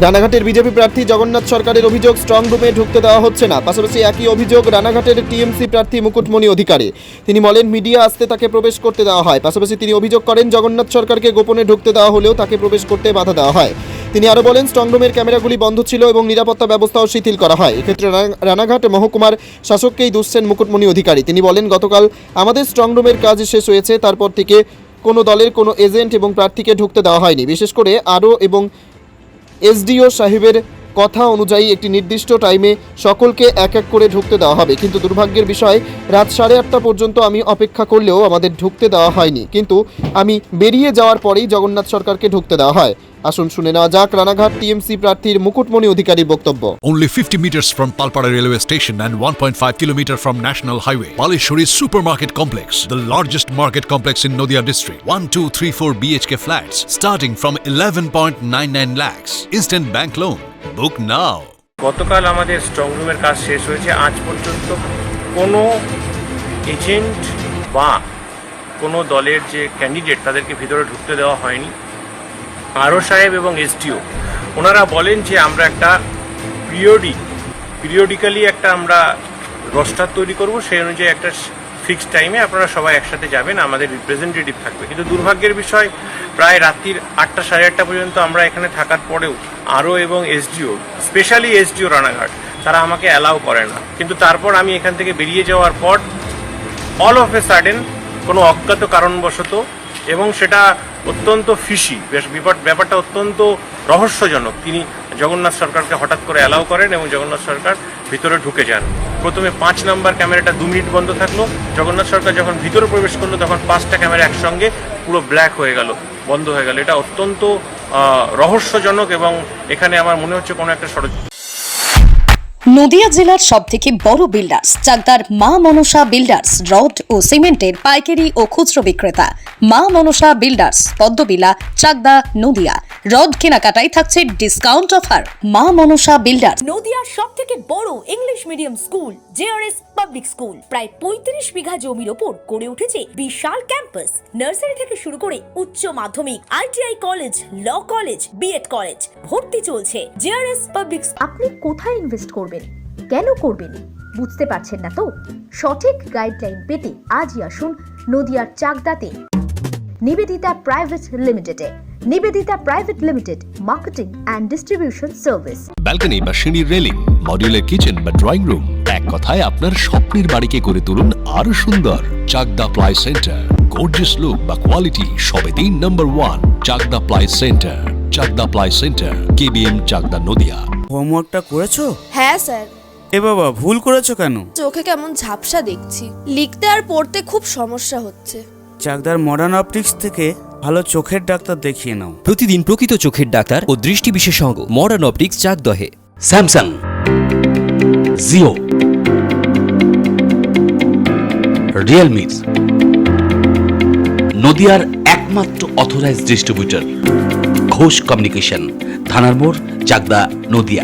রানাঘাটের বিজেপি প্রার্থী জগন্নাথ সরকারের অভিযোগ স্ট্রং রুমে ঢুকতে দেওয়া হচ্ছে না। পাশাপাশি একই অভিযোগ রানাঘাটের টিএমসি প্রার্থী মুকুটমণি অধিকারী। তিনি বলেন মিডিয়া আসতে তাকে প্রবেশ করতে দেওয়া হয়। পাশাপাশি তিনি অভিযোগ করেন জগন্নাথ সরকারকে গোপনে ঢুকতে দেওয়া হলেও তাকে প্রবেশ করতে বাধা দেওয়া হয়। তিনি আরও বলেন স্ট্রং রুমের ক্যামেরাগুলি বন্ধ ছিল এবং নিরাপত্তা ব্যবস্থাও শিথিল করা হয়। এক্ষেত্রে রানাঘাট মহকুমার শাসককেই দুষছেন মুকুটমণি অধিকারী। তিনি বলেন গতকাল আমাদের স্ট্রং রুমের কাজ শেষ হয়েছে, তারপর থেকে কোনো দলের কোনো এজেন্ট এবং প্রার্থীকে ঢুকতে দেওয়া হয়নি। বিশেষ করে আরও এবং এসডিও সাহেবের কথা অনুযায়ী একটি নির্দিষ্ট টাইমে সকলকে এক এক করে ঢুকতে দেওয়া হবে, কিন্তু দুর্ভাগ্যের বিষয় রাত 8:30 পর্যন্ত আমি অপেক্ষা করলেও আমাদের ঢুকতে দেওয়া হয়নি, কিন্তু আমি বেরিয়ে যাওয়ার পরেই জগন্নাথ সরকারকে ঢুকতে দেওয়া হয়। আসুন শুনে নেওয়া যাক রানাঘাট টিএমসি প্রার্থীর মুকুটমণি অধিকারীর বক্তব্য। Only 50 meters from Palpara railway station and 1.5 kilometer from National Highway, Palishuri Supermarket Complex, the largest market complex in Noida district. 1, 2, 3, 4 BHK flats starting from 11.99 lakhs. Instant bank loan. Book now. গতকাল আমাদের strong রুমের কাজ শেষ হয়েছে। আজ পর্যন্ত কোনো agent বা কোনো দলের যে ক্যান্ডিডেট তাদেরকে ভিতরে ঢুকতে দেওয়া হয়নি। আরও সাহেব এবং এসডিও ওনারা বলেন যে আমরা একটা পিরিয়ডিক্যালি একটা আমরা রোস্টার তৈরি করব, সেই অনুযায়ী একটা ফিক্সড টাইমে আপনারা সবাই একসাথে যাবেন, আমাদের রিপ্রেজেন্টেটিভ থাকবে। কিন্তু দুর্ভাগ্যের বিষয় প্রায় রাত্রির 8টা সাড়ে 8টা পর্যন্ত আমরা এখানে থাকার পরেও আরও এবং এসডিও, স্পেশালি এসডিও রানাঘাট, তারা আমাকে অ্যালাউ করে না। কিন্তু তারপর আমি এখান থেকে বেরিয়ে যাওয়ার পর অল অফ এ সাডেন কোনো অজ্ঞাত কারণবশত, এবং সেটা অত্যন্ত ফিশি, ব্যাপারটা অত্যন্ত রহস্যজনক, তিনি জগন্নাথ সরকারকে হঠাৎ করে অ্যালাউ করেন এবং জগন্নাথ সরকার ভিতরে ঢুকে যান। প্রথমে 5 নম্বর ক্যামেরাটা 2 মিনিট বন্ধ থাকলো। জগন্নাথ সরকার যখন ভিতরে প্রবেশ করলো তখন 5টা ক্যামেরা একসঙ্গে পুরো ব্ল্যাক হয়ে গেল, বন্ধ হয়ে গেল। এটা অত্যন্ত রহস্যজনক এবং এখানে আমার মনে হচ্ছে কোনো একটা ষড়যন্ত্র। নদিয়া জেলার সবথেকে বড় বিল্ডার্স চাকদার মা মনসা বিল্ডার্স, রড ও সিমেন্টের পাইকারি ও খুচরো বিক্রেতা। মা মনসা বিল্ডার্স, পদ্মবিলা, চাকদা, নদিয়া। রড কেনাকাটায় থাকছে ডিসকাউন্ট অফার। মা মনসা বিল্ডার্স। নদিয়ার সবথেকে বড় English medium school JRS public school, প্রায় 35 বিঘা জমির ওপর গড়ে উঠেছে বিশাল ক্যাম্পাস। নার্সারি থেকে শুরু করে উচ্চ মাধ্যমিক, ITI college, law college, BEd college, ভর্তি চলছে। JRS public. আপনি কোথায় ইনভেস্ট করবেন, কেন করবেন বুঝতে পারছেন না তো? সঠিক গাইডলাইন পেতে আজই আসুন নদিয়ার চাকদাতে নিবেদিতা প্রাইভেট লিমিটেডে। Nivedita private limited, marketing and distribution service. Balcony বা সিঁড়ির রেলিং, মডিউলার কিচেন বা ড্রয়িং রুম, এক কথায় আপনার স্বপ্নের বাড়িকে করে তুলুন আরো সুন্দর। Chakda ply centre, gorgeous look বা কোয়ালিটি সবে 3 number 1 Chakda ply centre. Chakda ply centre, KBM, Chakda, Nadia. হোমওয়ার্কটা করেছো? হ্যাঁ স্যার। এ বাবা, ভুল করেছো কেন? চোখে কেমন ঝাপসা দেখছি, লিখতে আর পড়তে খুব সমস্যা হচ্ছে। চাকদার মডার্ন অপটিক্স থেকে ভালো চোখের ডাক্তার দেখিয়ে নাও। প্রতিদিন প্রকৃত চোখের ডাক্তার ও দৃষ্টি বিশেষজ্ঞ মডার্ন অপটিক্স, চাকদহে। স্যামসাং, জিও, রিয়েলমি, নদিয়ার একমাত্র অথরাইজড ডিস্ট্রিবিউটর ঘোষ কমিউনিকেশন, থানার মোড়, চাকদা, নদিয়া।